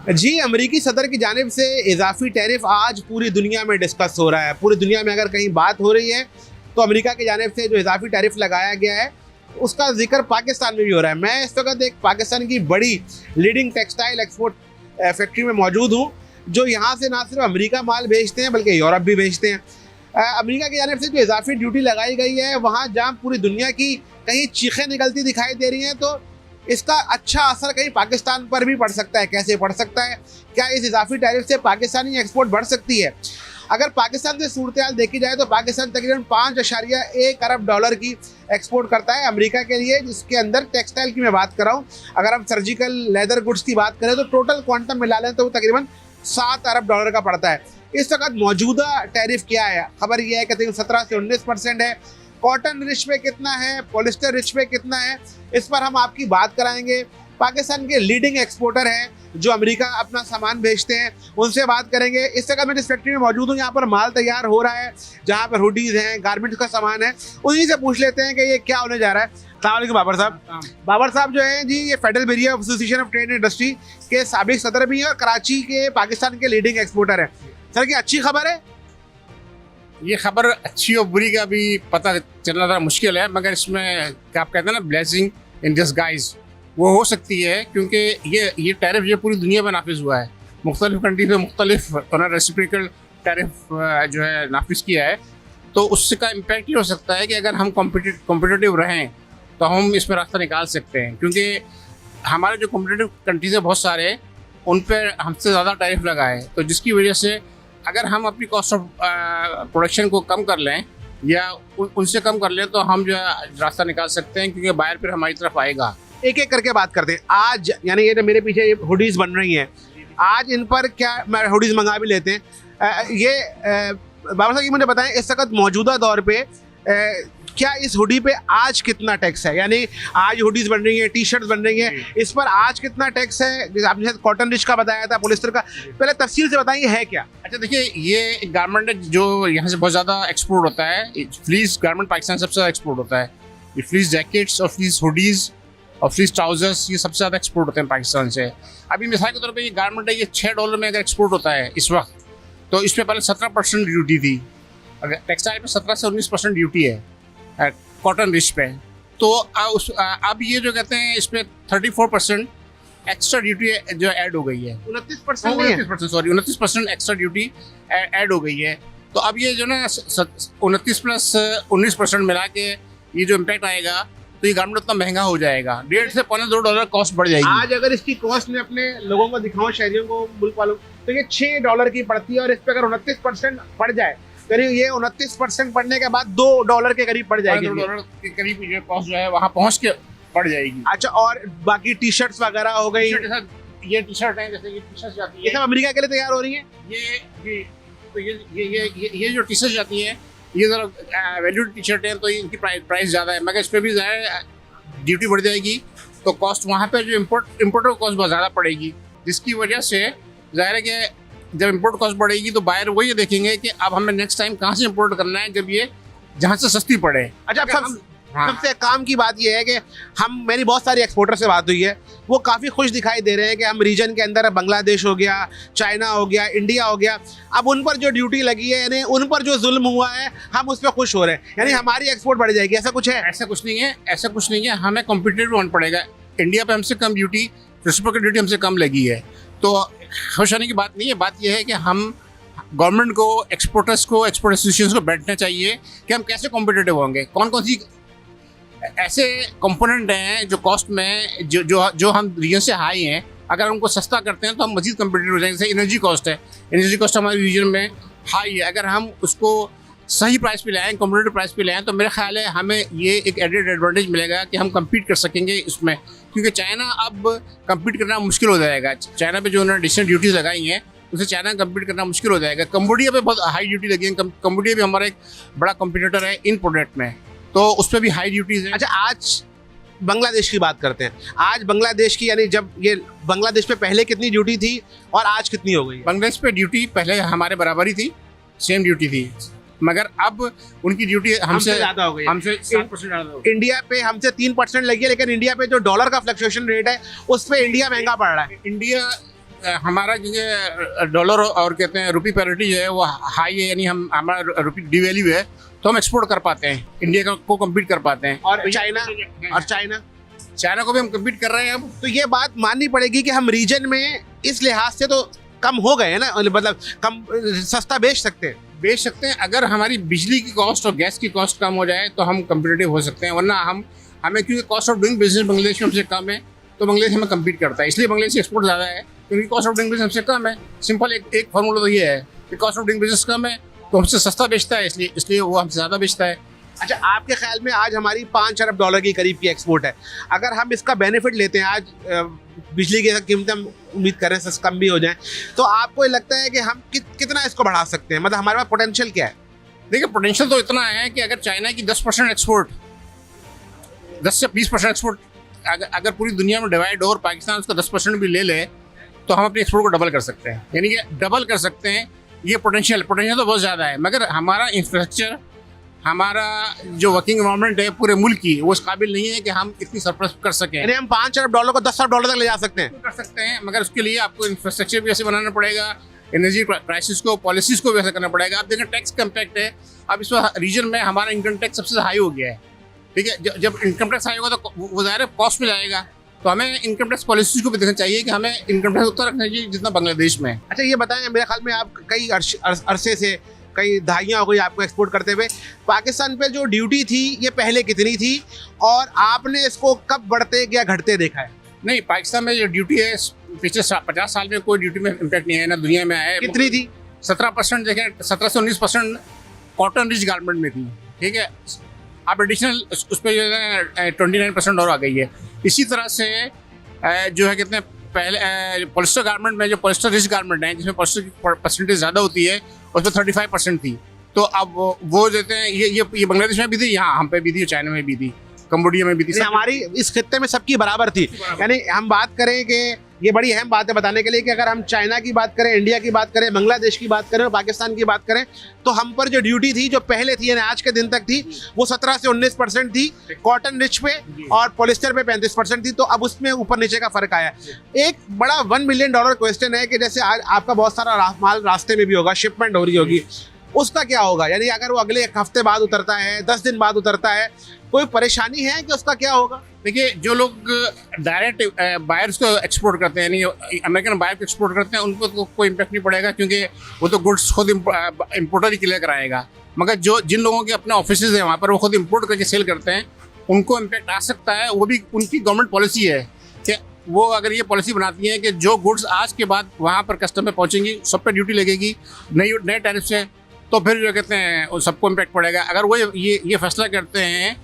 जी, अमेरिकी सदर की जानिब से इजाफी टैरिफ आज पूरी दुनिया में डिस्कस हो रहा है। पूरी दुनिया में अगर कहीं बात हो रही है तो अमेरिका की जानिब से जो इजाफी टैरिफ लगाया गया है उसका जिक्र पाकिस्तान में भी हो रहा है। मैं इस वक्त एक पाकिस्तान की बड़ी लीडिंग टेक्सटाइल एक्सपोर्ट फैक्ट्री में मौजूद हूँ, जो यहाँ से ना सिर्फ अमेरिका माल भेजते हैं बल्कि यूरोप भी भेजते हैं। अमेरिका की जानिब से जो इजाफी ड्यूटी लगाई गई है, वहाँ जहाँ पूरी दुनिया की कहीं चीखें निकलती दिखाई दे रही हैं, तो इसका अच्छा असर कहीं पाकिस्तान पर भी पड़ सकता है। कैसे पड़ सकता है? क्या इस इजाफी टैरिफ से पाकिस्तानी एक्सपोर्ट बढ़ सकती है? अगर पाकिस्तान से सूरत देखी जाए तो पाकिस्तान तकरीबन 5.1 अरब डॉलर की एक्सपोर्ट करता है अमेरिका के लिए, जिसके अंदर टेक्सटाइल की मैं बात कर रहा हूँ। अगर हम सर्जिकल लेदर गुड्स की बात करें तो टोटल क्वांटम मिला लें तो वो तकरीबन 7 अरब डॉलर का पड़ता है। इस वक्त मौजूदा टैरिफ क्या है? खबर यह है कि तकरीबन 17 से 19% है। कॉटन रिच पे कितना है, पॉलिस्टर रिच पे कितना है, इस पर हम आपकी बात कराएंगे। पाकिस्तान के लीडिंग एक्सपोर्टर हैं जो अमेरिका अपना सामान भेजते हैं, उनसे बात करेंगे। इस जगह मैं जिस फैक्ट्री में मौजूद हूँ, यहाँ पर माल तैयार हो रहा है, जहाँ पर हुडीज़ हैं, गारमेंट्स का सामान है। उन्हीं से पूछ लेते हैं कि ये क्या होने जा रहा है। अस्सलाम बाबर साहब। बाबर साहब जो हैं जी, ये federal bureau association of trade industry के साबिक सदर भी हैं और कराची के पाकिस्तान के लीडिंग एक्सपोर्टर हैं। सर, की अच्छी खबर है? ये खबर अच्छी और बुरी का भी पता चलना ज़रा मुश्किल है, मगर इसमें क्या आप कहते हैं ना, ब्लेसिंग इन डिस्गाइज, वो हो सकती है। क्योंकि ये टैरिफ ये पूरी दुनिया में नाफिज हुआ है। मुख्तलिफ कंट्री में मुख्तलिफ रेसिप्रोकल टैरिफ जो है नाफिज किया है, तो उससे का इम्पैक्ट ये हो सकता है कि अगर हम कॉम्पिटिटिव रहें तो हम इसमें रास्ता निकाल सकते हैं। क्योंकि हमारे जो कॉम्पिटिटिव कंट्रीज हैं बहुत सारे, उन पर हमसे ज़्यादा टैरिफ लगा है, तो जिसकी वजह से अगर हम अपनी कॉस्ट ऑफ प्रोडक्शन को कम कर लें या उनसे कम कर लें तो हम जो है रास्ता निकाल सकते हैं, क्योंकि बायर फिर हमारी तरफ आएगा। एक एक करके बात करते हैं। आज यानी ये जो मेरे पीछे ये हुडीज़ बन रही हैं, आज इन पर क्या हुडीज़ मंगा भी लेते हैं। बाबा साहब, ये मुझे बताएं, इस वक्त मौजूदा दौर पे क्या इस हुडी पे आज कितना टैक्स है? यानी आज हुडीज़ बन रही हैं, टी शर्ट्स बन रही हैं, इस पर आज कितना टैक्स है? आपने कॉटन रिच का बताया था, पॉलिस्टर का, पहले तफसील से बताइए है क्या? अच्छा देखिए, ये गारमेंट है जो यहाँ से बहुत ज़्यादा एक्सपोर्ट होता है। फ्लीस गारमेंट पाकिस्तान सबसे ज़्यादा एक्सपोर्ट होता है। ये फ्लीस जैकेट्स और फ्लीस हुडीज़ और फ्लीस ट्राउजर्स, ये सबसे ज़्यादा एक्सपोर्ट होते हैं पाकिस्तान से। अभी मिसाल के तौर पर ये गारमेंट है, ये $6 में अगर एक्सपोर्ट होता है इस वक्त, तो इस पर पहले 17% ड्यूटी थी। अगर टेक्सटाइल पर 17 से 19% ड्यूटी है कॉटन रिच पे, तो अब ये जो कहते हैं इस पर 34% एक्स्ट्रा ड्यूटी जो ऐड हो गई है। 29% एक्स्ट्रा ड्यूटी ऐड हो गई है। तो अब ये जो ना 29 प्लस 19% मिला के ये जो इम्पैक्ट आएगा, तो ये गारमेंट उतना महंगा हो जाएगा। $1.5 से $2 कॉस्ट बढ़ जाएगी। आज अगर इसकी कॉस्ट में अपने लोगों को दिखाऊं, शहरियों को, मुल्क वालों, तो ये $6 की पड़ती है, और इस पर अगर 29% बढ़ जाए, करीब ये 29% बढ़ने के बाद $2 के करीब पड़ जाएगी। $2 के करीब ये कॉस्ट जो है वहाँ पहुँच के पड़ जाएगी। अच्छा, और बाकी टी शर्ट्स वगैरह हो गई, ये टी शर्ट है, जैसे ये टी शर्ट जाती है, ये सब अमेरिका के लिए तैयार हो रही है। तो ये जो टी शर्ट जाती है, ये ज़रा वैल्यू टी शर्ट है, तो इनकी प्राइस ज़्यादा है, मगर इस पर भी ज़्यादा ड्यूटी बढ़ जाएगी, तो कॉस्ट वहाँ पे जो इम्पोर्टर कॉस्ट बहुत ज़्यादा पड़ेगी, जिसकी वजह से ज़ाहिर है कि जब इम्पोर्ट कॉस्ट बढ़ेगी तो बायर वो ये देखेंगे कि अब हमें नेक्स्ट टाइम कहाँ से इम्पोर्ट करना है, जब ये जहाँ से सस्ती पड़े। अच्छा, सबसे काम की बात यह है कि मेरी बहुत सारी एक्सपोर्टर से बात हुई है, वो काफ़ी खुश दिखाई दे रहे हैं कि हम रीजन के अंदर बांग्लादेश हो गया, चाइना हो गया, इंडिया हो गया, अब उन पर जो ड्यूटी लगी है, यानी उन पर जो जुल्म हुआ है, हम उस पर खुश हो रहे हैं, यानी हमारी एक्सपोर्ट बढ़ जाएगी। ऐसा कुछ है? ऐसा कुछ नहीं है, ऐसा कुछ नहीं है। हमें कॉम्पिटिटिव होना पड़ेगा। इंडिया पे हमसे कम ड्यूटी, रेसिप्रोकल ड्यूटी हमसे कम लगी है, तो खुश होने की बात नहीं है। बात यह है कि हम गवर्नमेंट को, एक्सपोर्टर्स को, एक्सपोर्ट एसोसिएशन को बैठना चाहिए कि हम कैसे कॉम्पिटिटिव होंगे, कौन कौन सी ऐसे कंपोनेंट हैं जो कॉस्ट में जो हम रीजन से हाई हैं, अगर उनको सस्ता करते हैं तो हम मजीद कम्पिटिटिव हो जाएंगे। जैसे एनर्जी कॉस्ट है, एनर्जी कॉस्ट हमारे रीजन में हाई है, अगर हम उसको सही प्राइस पे लाएँ, कॉम्पिटिटिव प्राइस पे लाएँ, तो मेरा ख्याल है हमें ये एक एडेड एडवांटेज मिलेगा कि हम कम्पीट कर सकेंगे इसमें। क्योंकि चाइना अब कम्पीट करना मुश्किल हो जाएगा। चाइना पे जो उन्होंने एडिशनल ड्यूटीज़ लगाई हैं, उससे चाइना कम्पीट करना मुश्किल हो जाएगा। कंबोडिया पे बहुत हाई ड्यूटी लगी है। कंबोडिया भी हमारा एक बड़ा कम्पिटिटर है इन प्रोडक्ट में, तो उस पर भी हाई ड्यूटीज़ हैं। अच्छा, आज बांग्लादेश की बात करते हैं। आज बांग्लादेश की, यानी जब ये बांग्लादेश पे पहले कितनी ड्यूटी थी और आज कितनी हो गई? बांग्लादेश पे ड्यूटी पहले हमारे बराबर ही थी, सेम ड्यूटी थी, मगर अब उनकी ड्यूटी हमसे ज़्यादा हो गई, हमसे 7% ज़्यादा हो गई। इंडिया पे हमसे 3% लगी है, लेकिन इंडिया पे जो डॉलर का फ्लक्चुएशन रेट है, उस पे इंडिया महंगा पड़ रहा है। हमारा क्योंकि डॉलर और कहते हैं रुपी पैरिटी जो है वो हाई है, यानी हम हमारा रुपी डिवैल्यू है, तो हम एक्सपोर्ट कर पाते हैं, इंडिया को कम्पीट कर पाते हैं। और चाइना को भी हम कम्पीट कर रहे हैं अब। तो ये बात माननी पड़ेगी कि हम रीजन में इस लिहाज से तो कम हो गए हैं ना, मतलब कम सस्ता बेच सकते हैं। अगर हमारी बिजली की कॉस्ट और गैस की कॉस्ट कम हो जाए तो हम कम्पिटिटिव हो सकते हैं, वरना हमें क्योंकि cost of doing business Bangladesh में हमसे कम है, तो बांग्लादेश हमें कम्पीट करता है, इसलिए बांग्लादेश एक्सपोर्ट ज़्यादा है, क्योंकि कॉस्ट ऑफ डूइंग बिजनेस हमसे कम है। सिंपल एक फार्मूला तो ये है कि कॉस्ट ऑफ डूइंग बिजनेस कम है तो हमसे सस्ता बेचता है, इसलिए वो हमसे ज़्यादा बेचता है। अच्छा, आपके ख्याल में आज हमारी 5 अरब डॉलर के करीब की एक्सपोर्ट है, अगर हम इसका बेनिफिट लेते हैं, आज बिजली की कीमतें हम उम्मीद कर रहे हैं कम भी हो जाएं, तो आपको ये लगता है कि हम कितना इसको बढ़ा सकते हैं, मतलब हमारे पास पोटेंशियल क्या है? देखिए, पोटेंशियल तो इतना है कि अगर चाइना की 10% एक्सपोर्ट, 10 से 20% एक्सपोर्ट अगर पूरी दुनिया में डिवाइड हो और पाकिस्तान उसका 10% भी ले ले, तो हम अपनी एक्सपोर्ट को डबल कर सकते हैं, यानी कि डबल कर सकते हैं। ये पोटेंशियल तो बहुत ज़्यादा है, मगर हमारा इंफ्रास्ट्रक्चर, हमारा जो वर्किंग एनवायरनमेंट है पूरे मुल्क की, वो इस काबिल नहीं है कि हम इतनी सरप्लस कर सकें। यानी हम 5 अरब डॉलर को 10 अरब डॉलर तक ले जा सकते हैं? कर सकते हैं, मगर उसके लिए आपको इंफ्रास्ट्रक्चर भी ऐसे बनाना पड़ेगा, एनर्जी क्राइसिस को, पॉलिसीज़ को भी ऐसा करना पड़ेगा। आप देखें टैक्स का इम्पैक्ट है, अब इस रीजन में हमारा इनकम टैक्स सबसे हाई हो गया है, ठीक है। जब इनकम टैक्स हाई होगा तो वो ज़ाहिर है कॉस्ट में जाएगा, तो हमें इनकम टैक्स पॉलिसीज़ को भी देखना चाहिए कि हमें इनकम टैक्स उतना रखना चाहिए जितना बांग्लादेश में है। अच्छा, ये बताएं, मेरे ख्याल में आप कई अरसे से, कई दहाइयाँ हो गई आपको एक्सपोर्ट करते हुए, पाकिस्तान पे जो ड्यूटी थी ये पहले कितनी थी और आपने इसको कब बढ़ते या घटते देखा है? नहीं, पाकिस्तान में जो ड्यूटी है पिछले 50 साल में कोई ड्यूटी में इम्पैक्ट नहीं है ना, दुनिया में आया है। कितनी थी? 17%, देखें 17 से 19% कॉटन रिच गारमेंट में थी, ठीक है। अब एडिशनल उस पर जो है 29% और आ गई है। इसी तरह से जो है कितने पहले पॉलिस्टर गारमेंट में, जो पॉलिस्टर रिच गारमेंट है जिसमें पॉलिस्टर की परसेंटेज ज़्यादा होती है, उसमें 35% थी। तो अब वो देते हैं, ये बांग्लादेश में भी थी, यहाँ हम पे भी थी, चाइना में भी थी, कंबोडिया में भी थी, हमारी इस खित्ते में सबकी बराबर थी। यानी हम बात करें कि ये बड़ी अहम बात है बताने के लिए कि अगर हम चाइना की बात करें, इंडिया की बात करें, बांग्लादेश की बात करें और पाकिस्तान की बात करें, तो हम पर जो ड्यूटी थी जो पहले थी, यानी आज के दिन तक थी, वो 17 से 19% थी कॉटन रिच पे, और पॉलिस्टर पे 35% थी। तो अब उसमें ऊपर नीचे का फर्क आया। एक बड़ा $1 मिलियन क्वेश्चन है कि जैसे आज आपका बहुत सारा माल रास्ते में भी होगा, शिपमेंट हो रही होगी, उसका क्या होगा? यानी अगर वो अगले एक हफ्ते बाद उतरता है, 10 दिन बाद उतरता है, कोई परेशानी है कि उसका क्या होगा? देखिए, जो लोग डायरेक्ट बायर्स को एक्सपोर्ट करते हैं, यानी अमेरिकन बायर को एक्सपोर्ट करते हैं, उनको तो कोई इम्पैक्ट नहीं पड़ेगा, क्योंकि वो तो गुड्स खुद इम्पोर्टर ही क्लियर कराएगा। मगर जिन लोगों के अपने ऑफिस हैं वहाँ पर, वो खुद इम्पोर्ट करके सेल करते हैं, उनको इम्पैक्ट आ सकता है। वो भी उनकी गवर्नमेंट पॉलिसी है कि वो अगर ये पॉलिसी बनाती है कि जो गुड्स आज के बाद वहाँ पर कस्टम में पहुँचेंगी, सब पर ड्यूटी लगेगी, नए टैरिफ से, तो फिर जो कहते हैं सबको इम्पैक्ट पड़ेगा। अगर वो ये फैसला करते हैं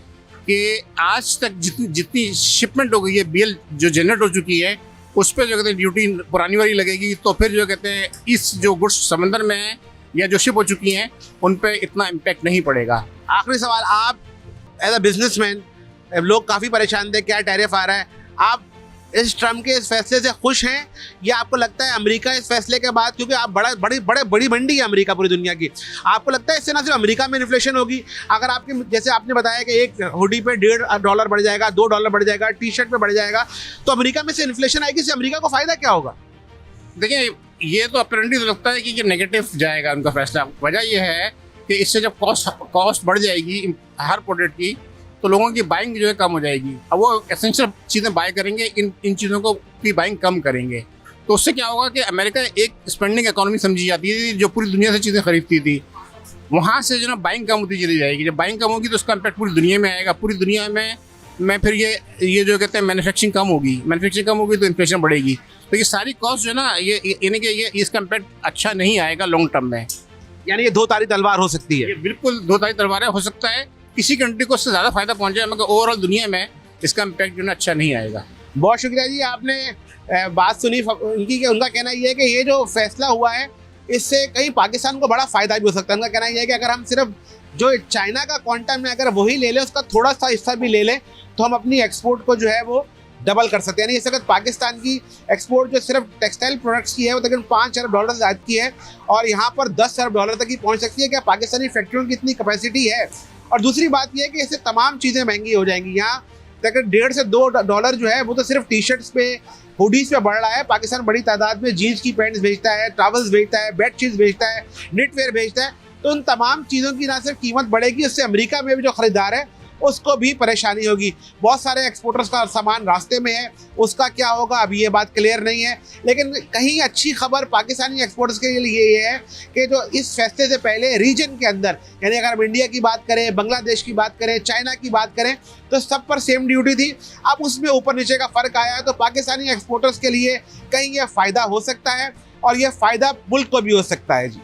कि आज तक जितनी शिपमेंट हो गई है, बीएल जो जनरेट हो चुकी है, उस पर जो कहते हैं ड्यूटी पुरानी वाली लगेगी, तो फिर जो कहते हैं इस जो गुड्स समंदर में है या जो शिप हो चुकी हैं, उन पर इतना इम्पैक्ट नहीं पड़ेगा। आखिरी सवाल, आप एज अ बिजनेसमैन, लोग काफ़ी परेशान थे क्या टैरिफ आ रहा है, आप इस ट्रम्प के इस फैसले से खुश हैं या आपको लगता है अमेरिका इस फैसले के बाद, क्योंकि आप बड़ी मंडी है अमेरिका पूरी दुनिया की, आपको लगता है इससे ना सिर्फ अमेरिका में इन्फ्लेशन होगी, अगर आपके जैसे आपने बताया कि एक हुडी पे $1.5 बढ़ जाएगा, $2 बढ़ जाएगा, टी शर्ट पे बढ़ जाएगा, तो अमेरिका में से इन्फ्लेशन आएगी, इससे अमेरिका को फायदा क्या होगा? देखिए, ये तो अपरेंटली तो लगता है कि ये नेगेटिव जाएगा उनका फैसला। वजह यह है कि इससे जब कॉस्ट बढ़ जाएगी हर प्रोडक्ट की, तो लोगों की बाइंग जो है कम हो जाएगी। अब वो एसेंशियल चीज़ें बाय करेंगे, इन चीज़ों को की बाइंग कम करेंगे, तो उससे क्या होगा कि अमेरिका एक स्पेंडिंग इकोनॉमी समझी जाती थी, जो पूरी दुनिया से चीज़ें खरीदती थी, वहाँ से जो ना बाइंग कम होती चली जाएगी। जब बाइंग कम होगी तो उसका इम्पैक्ट पूरी दुनिया में आएगा। पूरी दुनिया में फिर ये जो कहते हैं मैन्युफैक्चरिंग कम होगी तो इन्फ्लेशन बढ़ेगी। तो ये सारी कॉस्ट जो है ना, यानी कि ये इसका इम्पैक्ट अच्छा नहीं आएगा लॉन्ग टर्म में। यानी ये दो तारी तलवार हो सकती है? ये बिल्कुल दो तारी तलवारें हो सकता है, किसी कंट्री को उससे ज़्यादा फायदा पहुंच जाए, मगर ओवरऑल दुनिया में इसका इम्पैक्ट जो है अच्छा नहीं आएगा। बहुत शुक्रिया जी, आपने बात सुनी उनकी कि उनका कहना ये है कि ये जो फैसला हुआ है इससे कहीं पाकिस्तान को बड़ा फ़ायदा भी हो सकता है। उनका कहना यह है कि अगर हम सिर्फ जो चाइना का क्वांटम है अगर वही ले लें, उसका थोड़ा सा हिस्सा भी ले लें, तो हम अपनी एक्सपोर्ट को जो है वो डबल कर सकते हैं। यानी इस वक्त पाकिस्तान की एक्सपोर्ट जो सिर्फ टेक्सटाइल प्रोडक्ट्स की है वो तकरीबन $5 अरब से ज़्यादा की है, और यहाँ पर $10 अरब तक ही पहुँच सकती है। क्या पाकिस्तानी फैक्ट्रियों की इतनी कैपेसिटी है? और दूसरी बात यह है कि इससे तमाम चीज़ें महंगी हो जाएंगी। यहाँ तो अगर $1.5 से $2 जो है वो तो सिर्फ टी शर्ट्स पे, हुडीज पे बढ़ रहा है। पाकिस्तान बड़ी तादाद में जीन्स की पैंट्स बेचता है, टॉवल्स बेचता है, बेडशीट्स बेचता है, निटवेयर बेचता है। तो उन तमाम चीज़ों की ना सिर्फ कीमत बढ़ेगी, उससे अमेरिका में भी जो खरीदार है उसको भी परेशानी होगी। बहुत सारे एक्सपोर्टर्स का सामान रास्ते में है, उसका क्या होगा अभी ये बात क्लियर नहीं है। लेकिन कहीं अच्छी खबर पाकिस्तानी एक्सपोर्टर्स के लिए ये है कि जो इस फैसले से पहले रीजन के अंदर, यानी अगर हम इंडिया की बात करें, बांग्लादेश की बात करें, चाइना की बात करें, तो सब पर सेम ड्यूटी थी। अब उसमें ऊपर नीचे का फ़र्क आया है, तो पाकिस्तानी एक्सपोर्टर्स के लिए कहीं ये फ़ायदा हो सकता है और ये फ़ायदा मुल्क को भी हो सकता है जी।